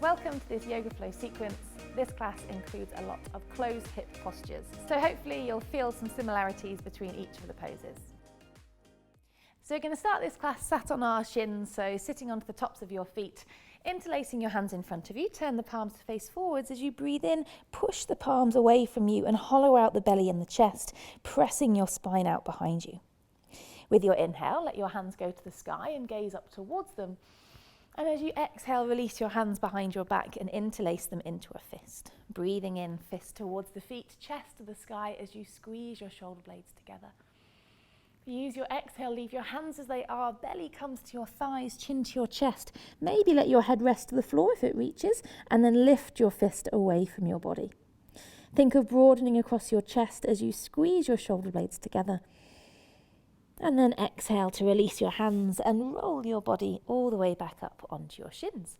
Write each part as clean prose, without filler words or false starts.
Welcome to this yoga flow sequence. This class includes a lot of closed hip postures, so hopefully you'll feel some similarities between each of the poses. So we're going to start this class sat on our shins, so sitting onto the tops of your feet, interlacing your hands in front of you, turn the palms to face forwards. As you breathe in, push the palms away from you and hollow out the belly and the chest, pressing your spine out behind you. With your inhale, let your hands go to the sky and gaze up towards them. And as you exhale, release your hands behind your back and interlace them into a fist. Breathing in, fist towards the feet, chest to the sky as you squeeze your shoulder blades together. Use your exhale, leave your hands as they are, belly comes to your thighs, chin to your chest. Maybe let your head rest to the floor if it reaches, and then lift your fist away from your body. Think of broadening across your chest as you squeeze your shoulder blades together. And then exhale to release your hands and roll your body all the way back up onto your shins.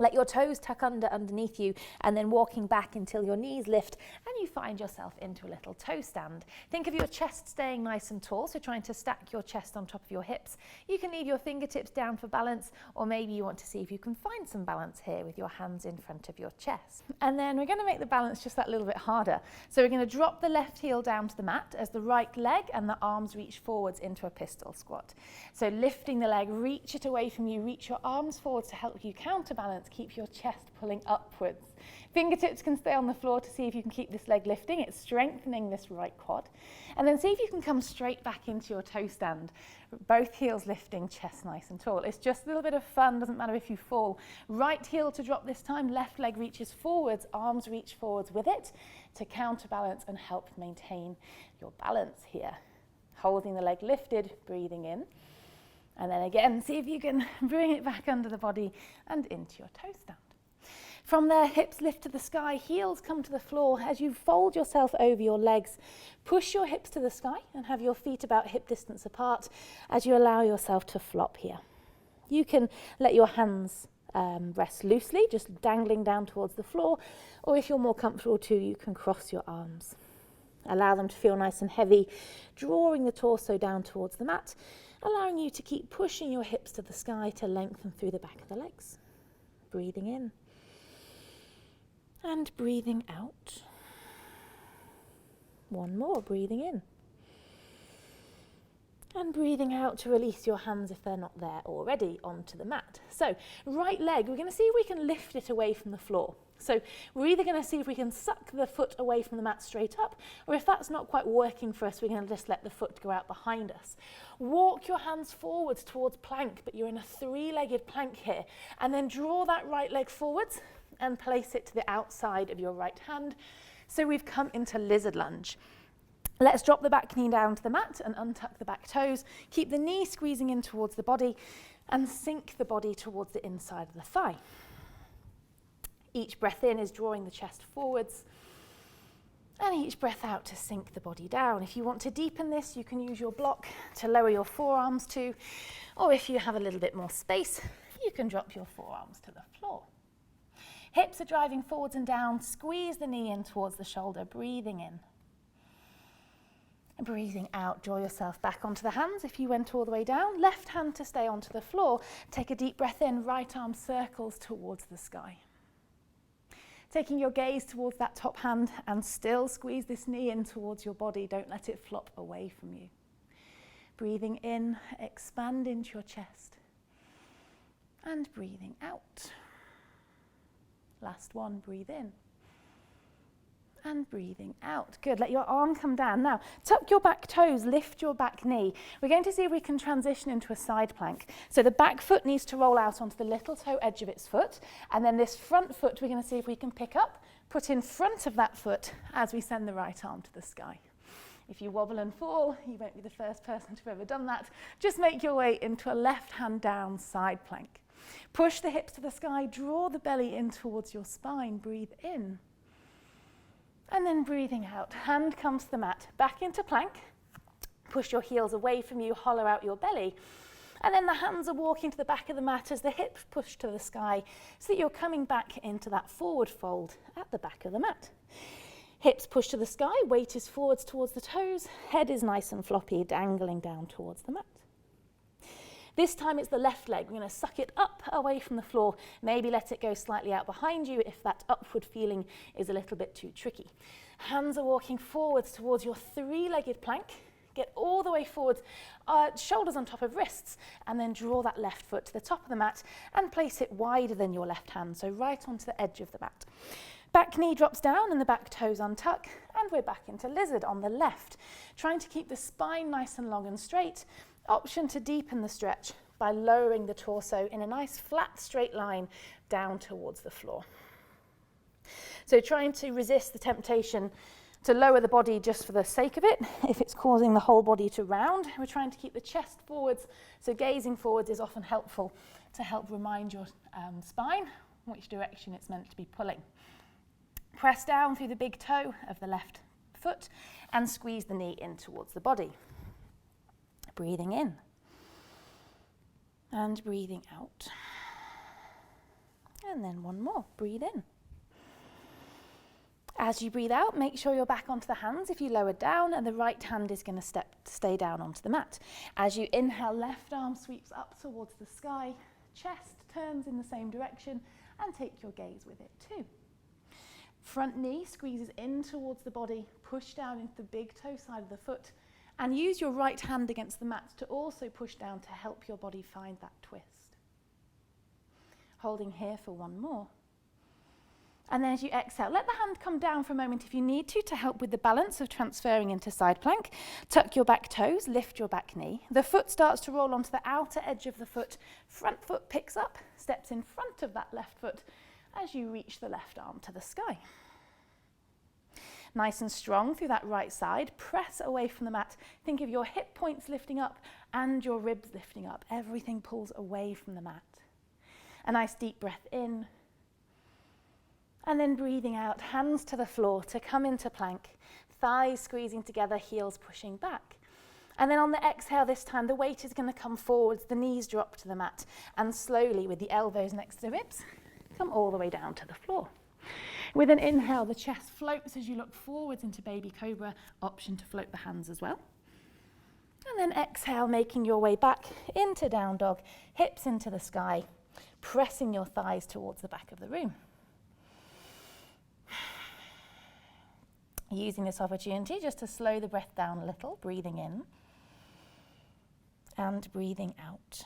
Let your toes tuck underneath you, and then walking back until your knees lift and you find yourself into a little toe stand. Think of your chest staying nice and tall, so trying to stack your chest on top of your hips. You can leave your fingertips down for balance, or maybe you want to see if you can find some balance here with your hands in front of your chest. And then we're going to make the balance just that little bit harder. So we're going to drop the left heel down to the mat as the right leg and the arms reach forwards into a pistol squat. So lifting the leg, reach it away from you, reach your arms forwards to help you counterbalance. Keep your chest pulling upwards. Fingertips can stay on the floor to see if you can keep this leg lifting. It's strengthening this right quad. And then see if you can come straight back into your toe stand. Both heels lifting, chest nice and tall. It's just a little bit of fun, doesn't matter if you fall. Right heel to drop this time, left leg reaches forwards, arms reach forwards with it to counterbalance and help maintain your balance here. Holding the leg lifted, breathing in. And then again, see if you can bring it back under the body and into your toe stand. From there, hips lift to the sky, heels come to the floor. As you fold yourself over your legs, push your hips to the sky and have your feet about hip distance apart as you allow yourself to flop here. You can let your hands rest loosely, just dangling down towards the floor, or if you're more comfortable too, you can cross your arms. Allow them to feel nice and heavy, drawing the torso down towards the mat, allowing you to keep pushing your hips to the sky to lengthen through the back of the legs. Breathing in and breathing out. One more, breathing in. And breathing out to release your hands if they're not there already onto the mat. So right leg, we're going to see if we can lift it away from the floor. So we're either going to see if we can suck the foot away from the mat straight up, or if that's not quite working for us, we're going to just let the foot go out behind us. Walk your hands forwards towards plank, but you're in a three-legged plank here. And then draw that right leg forwards and place it to the outside of your right hand. So we've come into lizard lunge. Let's drop the back knee down to the mat and untuck the back toes. Keep the knee squeezing in towards the body and sink the body towards the inside of the thigh. Each breath in is drawing the chest forwards, and each breath out to sink the body down. If you want to deepen this, you can use your block to lower your forearms to, or if you have a little bit more space, you can drop your forearms to the floor. Hips are driving forwards and down. Squeeze the knee in towards the shoulder, breathing in. And breathing out, draw yourself back onto the hands if you went all the way down. Left hand to stay onto the floor. Take a deep breath in, right arm circles towards the sky. Taking your gaze towards that top hand and still squeeze this knee in towards your body. Don't let it flop away from you. Breathing in, expand into your chest. And breathing out. Last one, breathe in. And breathing out. Good, let your arm come down. Now, tuck your back toes, lift your back knee. We're going to see if we can transition into a side plank. So the back foot needs to roll out onto the little toe edge of its foot. And then this front foot, we're going to see if we can pick up, put in front of that foot as we send the right arm to the sky. If you wobble and fall, you won't be the first person to have ever done that. Just make your way into a left hand down side plank. Push the hips to the sky, draw the belly in towards your spine, breathe in. And then breathing out, hand comes to the mat, back into plank. Push your heels away from you, hollow out your belly. And then the hands are walking to the back of the mat as the hips push to the sky so that you're coming back into that forward fold at the back of the mat. Hips push to the sky, weight is forwards towards the toes, head is nice and floppy, dangling down towards the mat. This time it's the left leg. We're going to suck it up away from the floor, maybe let it go slightly out behind you if that upward feeling is a little bit too tricky. Hands are walking forwards towards your three-legged plank. Get all the way forwards, shoulders on top of wrists, and then draw that left foot to the top of the mat and place it wider than your left hand, so right onto the edge of the mat. Back knee drops down and the back toes untuck, and we're back into lizard on the left, trying to keep the spine nice and long and straight. Option to deepen the stretch by lowering the torso in a nice flat straight line down towards the floor. So trying to resist the temptation to lower the body just for the sake of it. If it's causing the whole body to round, we're trying to keep the chest forwards, so gazing forwards is often helpful to help remind your spine which direction it's meant to be pulling. Press down through the big toe of the left foot and squeeze the knee in towards the body. Breathing in and breathing out. And then one more, breathe in. As you breathe out, make sure you're back onto the hands if you lower down, and the right hand is going to stay down onto the mat. As you inhale, left arm sweeps up towards the sky, chest turns in the same direction, and take your gaze with it too. Front knee squeezes in towards the body, push down into the big toe side of the foot, and use your right hand against the mat to also push down to help your body find that twist. Holding here for one more. And then as you exhale, let the hand come down for a moment if you need to help with the balance of transferring into side plank. Tuck your back toes, lift your back knee. The foot starts to roll onto the outer edge of the foot. Front foot picks up, steps in front of that left foot as you reach the left arm to the sky. Nice and strong through that right side. Press away from the mat. Think of your hip points lifting up and your ribs lifting up. Everything pulls away from the mat. A nice deep breath in. And then breathing out, hands to the floor to come into plank, thighs squeezing together, heels pushing back. And then on the exhale this time, the weight is going to come forwards, the knees drop to the mat, and slowly with the elbows next to the ribs, come all the way down to the floor. With an inhale, the chest floats as you look forwards into baby cobra, option to float the hands as well. And then exhale, making your way back into down dog, hips into the sky, pressing your thighs towards the back of the room. Using this opportunity just to slow the breath down a little, breathing in and breathing out.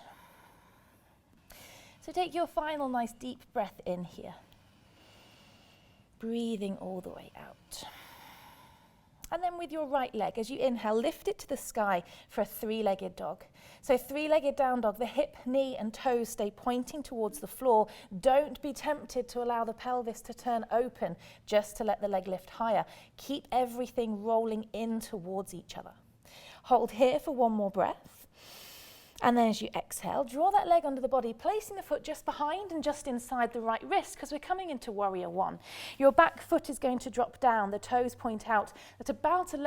So take your final nice deep breath in here, breathing all the way out. And then with your right leg, as you inhale, lift it to the sky for a three-legged dog. So three-legged down dog, the hip, knee and toes stay pointing towards the floor. Don't be tempted to allow the pelvis to turn open just to let the leg lift higher. Keep everything rolling in towards each other. Hold here for one more breath. And then as you exhale, draw that leg under the body, placing the foot just behind and just inside the right wrist because we're coming into warrior one. Your back foot is going to drop down, the toes point out at about 10,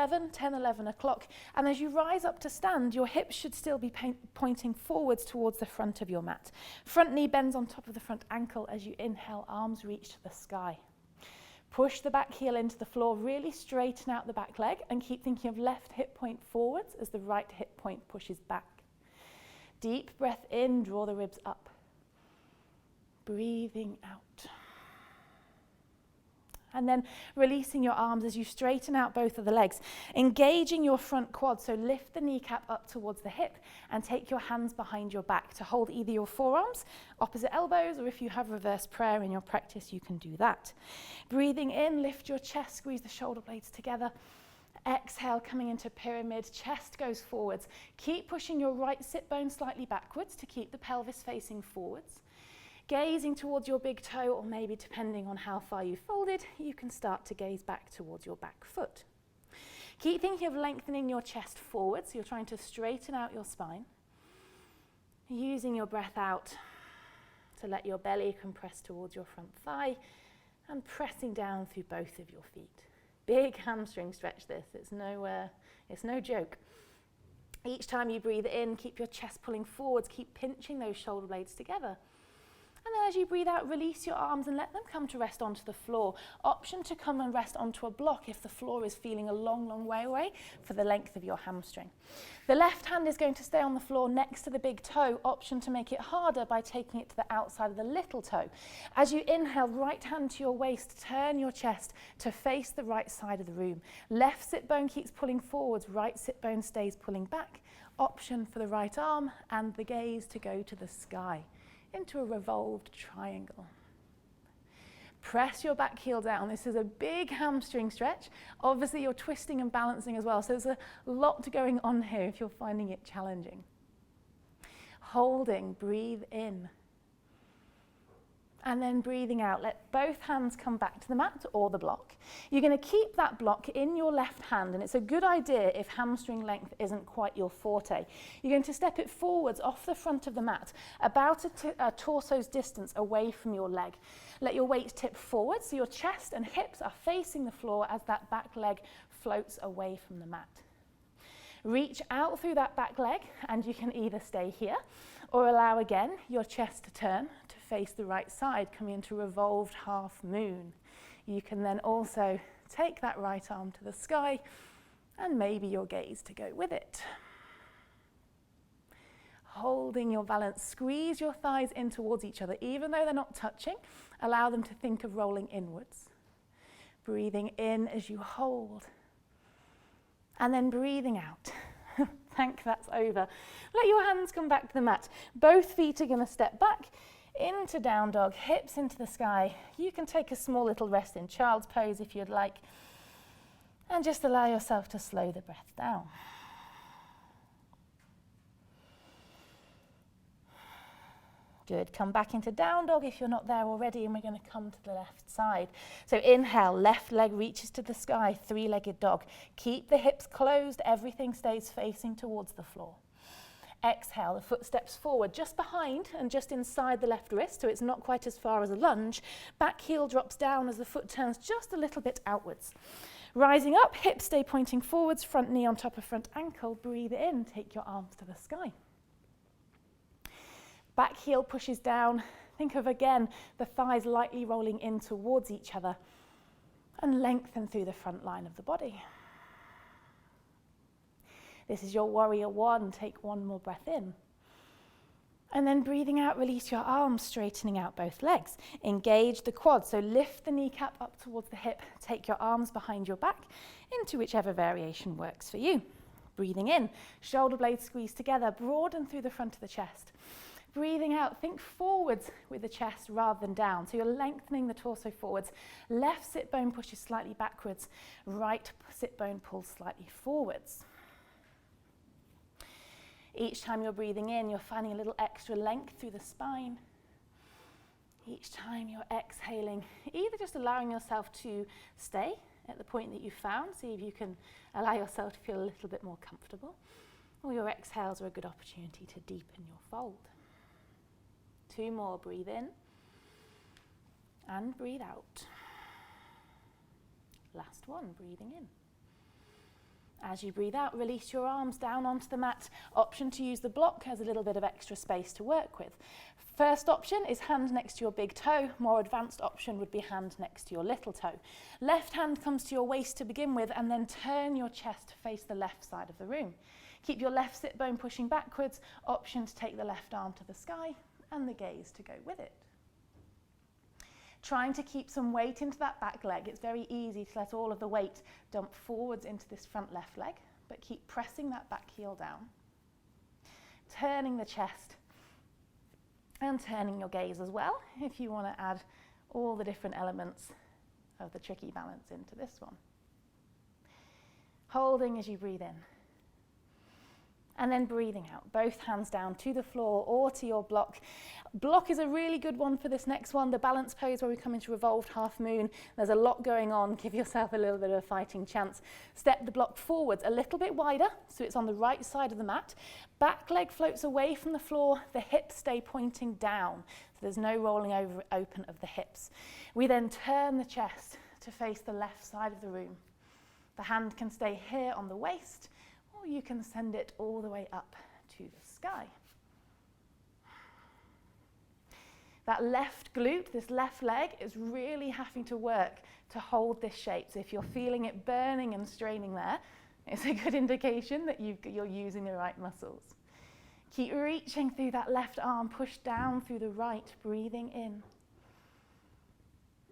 11 o'clock. And as you rise up to stand, your hips should still be pointing forwards towards the front of your mat. Front knee bends on top of the front ankle as you inhale, arms reach to the sky. Push the back heel into the floor, really straighten out the back leg and keep thinking of left hip point forwards as the right hip point pushes back. Deep breath in, draw the ribs up. Breathing out. And then releasing your arms as you straighten out both of the legs. Engaging your front quad, so lift the kneecap up towards the hip and take your hands behind your back to hold either your forearms, opposite elbows, or if you have reverse prayer in your practice, you can do that. Breathing in, lift your chest, squeeze the shoulder blades together. Exhale, coming into pyramid, chest goes forwards. Keep pushing your right sit bone slightly backwards to keep the pelvis facing forwards. Gazing towards your big toe, or maybe depending on how far you folded, you can start to gaze back towards your back foot. Keep thinking of lengthening your chest forward, so you're trying to straighten out your spine. Using your breath out to let your belly compress towards your front thigh and pressing down through both of your feet. Big hamstring stretch this, it's no joke. Each time you breathe in, keep your chest pulling forwards, keep pinching those shoulder blades together. And then as you breathe out, release your arms and let them come to rest onto the floor. Option to come and rest onto a block if the floor is feeling a long, long way away for the length of your hamstring. The left hand is going to stay on the floor next to the big toe. Option to make it harder by taking it to the outside of the little toe. As you inhale, right hand to your waist, turn your chest to face the right side of the room. Left sit bone keeps pulling forwards, right sit bone stays pulling back. Option for the right arm and the gaze to go to the sky, into a revolved triangle. Press your back heel down. This is a big hamstring stretch. Obviously you're twisting and balancing as well, so there's a lot going on here if you're finding it challenging. Holding, breathe in. And then breathing out, let both hands come back to the mat or the block. You're going to keep that block in your left hand, and it's a good idea if hamstring length isn't quite your forte. You're going to step it forwards off the front of the mat, about a torso's distance away from your leg. Let your weight tip forward so your chest and hips are facing the floor as that back leg floats away from the mat. Reach out through that back leg, and you can either stay here or allow again your chest to turn to face the right side, coming into revolved half moon. You can then also take that right arm to the sky and maybe your gaze to go with it. Holding your balance, squeeze your thighs in towards each other, even though they're not touching. Allow them to think of rolling inwards. Breathing in as you hold, and then breathing out. Thank that's over. Let your hands come back to the mat. Both feet are going to step back into down dog, hips into the sky. You can take a small little rest in child's pose if you'd like, and just allow yourself to slow the breath down. Good. Come back into down dog if you're not there already, and we're going to come to the left side. So inhale, left leg reaches to the sky, three-legged dog. Keep the hips closed, everything stays facing towards the floor. Exhale, the foot steps forward just behind and just inside the left wrist, so it's not quite as far as a lunge. Back heel drops down as the foot turns just a little bit outwards. Rising up, hips stay pointing forwards, front knee on top of front ankle. Breathe in, take your arms to the sky. Back heel pushes down. Think of, again, the thighs lightly rolling in towards each other, and lengthen through the front line of the body. This is your warrior one. Take one more breath in. And then breathing out, release your arms, straightening out both legs. Engage the quads, so lift the kneecap up towards the hip. Take your arms behind your back into whichever variation works for you. Breathing in, shoulder blades squeeze together, broaden through the front of the chest. Breathing out, think forwards with the chest rather than down. So you're lengthening the torso forwards. Left sit bone pushes slightly backwards. Right sit bone pulls slightly forwards. Each time you're breathing in, you're finding a little extra length through the spine. Each time you're exhaling, either just allowing yourself to stay at the point that you found, see if you can allow yourself to feel a little bit more comfortable, or your exhales are a good opportunity to deepen your fold. 2 more, breathe in and breathe out. Last one, breathing in. As you breathe out, release your arms down onto the mat. Option to use the block as a little bit of extra space to work with. First option is hand next to your big toe. More advanced option would be hand next to your little toe. Left hand comes to your waist to begin with, and then turn your chest to face the left side of the room. Keep your left sit bone pushing backwards. Option to take the left arm to the sky, and the gaze to go with it. Trying to keep some weight into that back leg. It's very easy to let all of the weight dump forwards into this front left leg, but keep pressing that back heel down. Turning the chest and turning your gaze as well, if you want to add all the different elements of the tricky balance into this one. Holding as you breathe in. And then breathing out, both hands down to the floor or to your block. Block is a really good one for this next one, the balance pose where we come into revolved half moon. There's a lot going on, give yourself a little bit of a fighting chance. Step the block forwards a little bit wider, so it's on the right side of the mat. Back leg floats away from the floor, the hips stay pointing down, so there's no rolling over open of the hips. We then turn the chest to face the left side of the room. The hand can stay here on the waist, or you can send it all the way up to the sky. That left glute, this left leg, is really having to work to hold this shape. So if you're feeling it burning and straining there, it's a good indication that you're using the right muscles. Keep reaching through that left arm, push down through the right, breathing in.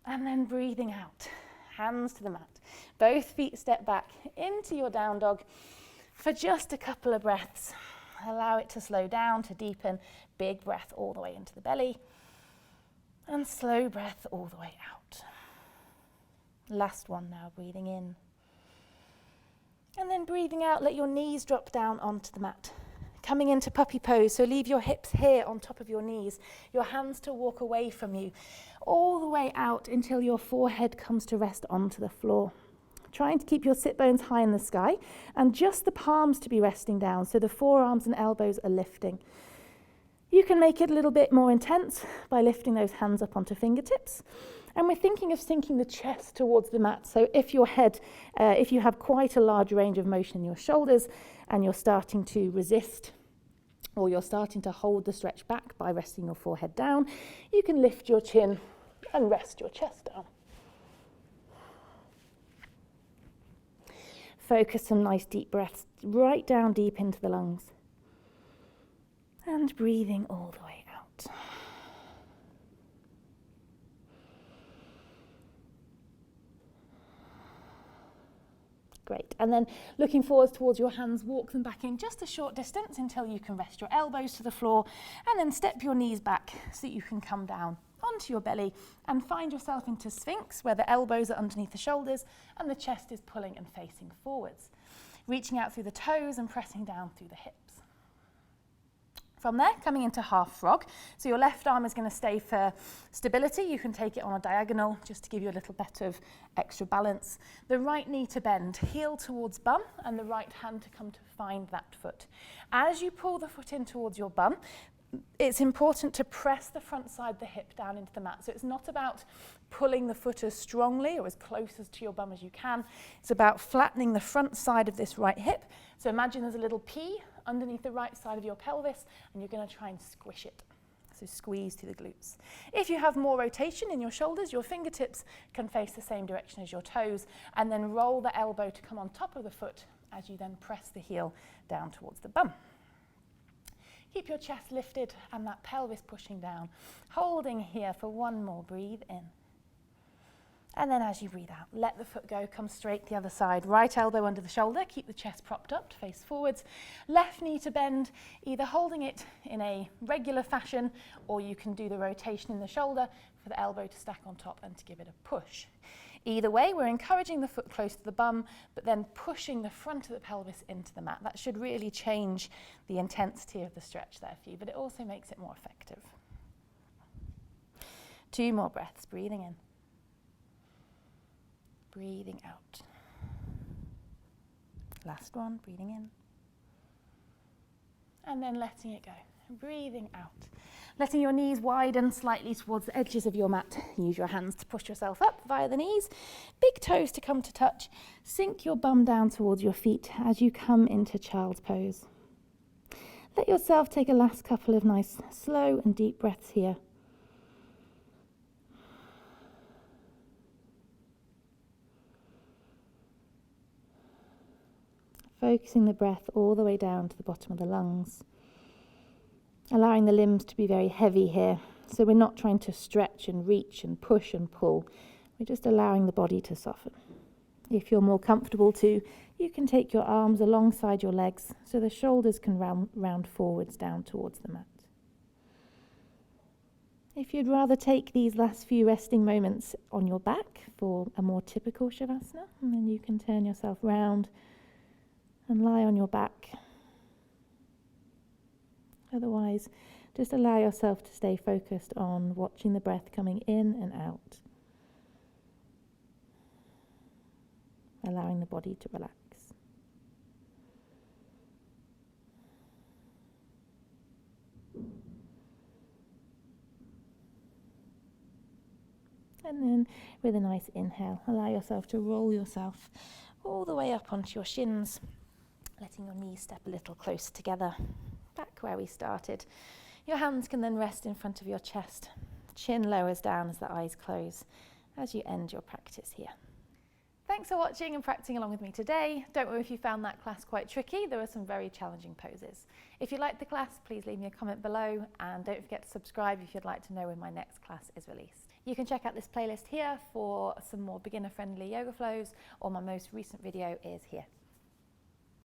And then breathing out, hands to the mat. Both feet step back into your down dog for just a couple of breaths. Allow it to slow down, to deepen. Big breath all the way into the belly. And slow breath all the way out. Last one now, breathing in. And then breathing out, let your knees drop down onto the mat. Coming into puppy pose, so leave your hips here on top of your knees, your hands to walk away from you, all the way out until your forehead comes to rest onto the floor. Trying to keep your sit bones high in the sky and just the palms to be resting down, so the forearms and elbows are lifting. You can make it a little bit more intense by lifting those hands up onto fingertips. And we're thinking of sinking the chest towards the mat. So if your head, if you have quite a large range of motion in your shoulders and you're starting to resist, or you're starting to hold the stretch back by resting your forehead down, you can lift your chin and rest your chest down. Focus some nice deep breaths right down deep into the lungs. And breathing all the way out. Great. And then looking forwards towards your hands, walk them back in just a short distance until you can rest your elbows to the floor, and then step your knees back so that you can come down onto your belly and find yourself into Sphinx, where the elbows are underneath the shoulders and the chest is pulling and facing forwards. Reaching out through the toes and pressing down through the hips. From there, coming into half frog. So your left arm is going to stay for stability. You can take it on a diagonal just to give you a little bit of extra balance. The right knee to bend, heel towards bum, and the right hand to come to find that foot. As you pull the foot in towards your bum, it's important to press the front side of the hip down into the mat. So it's not about pulling the foot as strongly or as close as to your bum as you can. It's about flattening the front side of this right hip. So imagine there's a little P underneath the right side of your pelvis, and you're going to try and squish it. So squeeze through the glutes. If you have more rotation in your shoulders, your fingertips can face the same direction as your toes, and then roll the elbow to come on top of the foot as you then press the heel down towards the bum. Keep your chest lifted and that pelvis pushing down. Holding here for one more, breathe in. And then as you breathe out, let the foot go, come straight the other side. Right elbow under the shoulder, keep the chest propped up to face forwards. Left knee to bend, either holding it in a regular fashion, or you can do the rotation in the shoulder for the elbow to stack on top and to give it a push. Either way, we're encouraging the foot close to the bum, but then pushing the front of the pelvis into the mat. That should really change the intensity of the stretch there for you, but it also makes it more effective. 2 more breaths, breathing in. Breathing out. Last one, breathing in. And then letting it go. Breathing out. Letting your knees widen slightly towards the edges of your mat. Use your hands to push yourself up via the knees. Big toes to come to touch. Sink your bum down towards your feet as you come into child's pose. Let yourself take a last couple of nice, slow and deep breaths here. Focusing the breath all the way down to the bottom of the lungs. Allowing the limbs to be very heavy here. So we're not trying to stretch and reach and push and pull. We're just allowing the body to soften. If you're more comfortable to, you can take your arms alongside your legs so the shoulders can round forwards down towards the mat. If you'd rather take these last few resting moments on your back for a more typical Savasana, and then you can turn yourself round and lie on your back. Otherwise, just allow yourself to stay focused on watching the breath coming in and out. Allowing the body to relax. And then with a nice inhale, allow yourself to roll yourself all the way up onto your shins, letting your knees step a little closer together, back where we started. Your hands can then rest in front of your chest. chin lowers down as the eyes close as you end your practice here. Thanks for watching and practicing along with me today. Don't worry if you found that class quite tricky, there were some very challenging poses. If you liked the class, please leave me a comment below, and don't forget to subscribe if you'd like to know when my next class is released. You can check out this playlist here for some more beginner-friendly yoga flows, or my most recent video is here.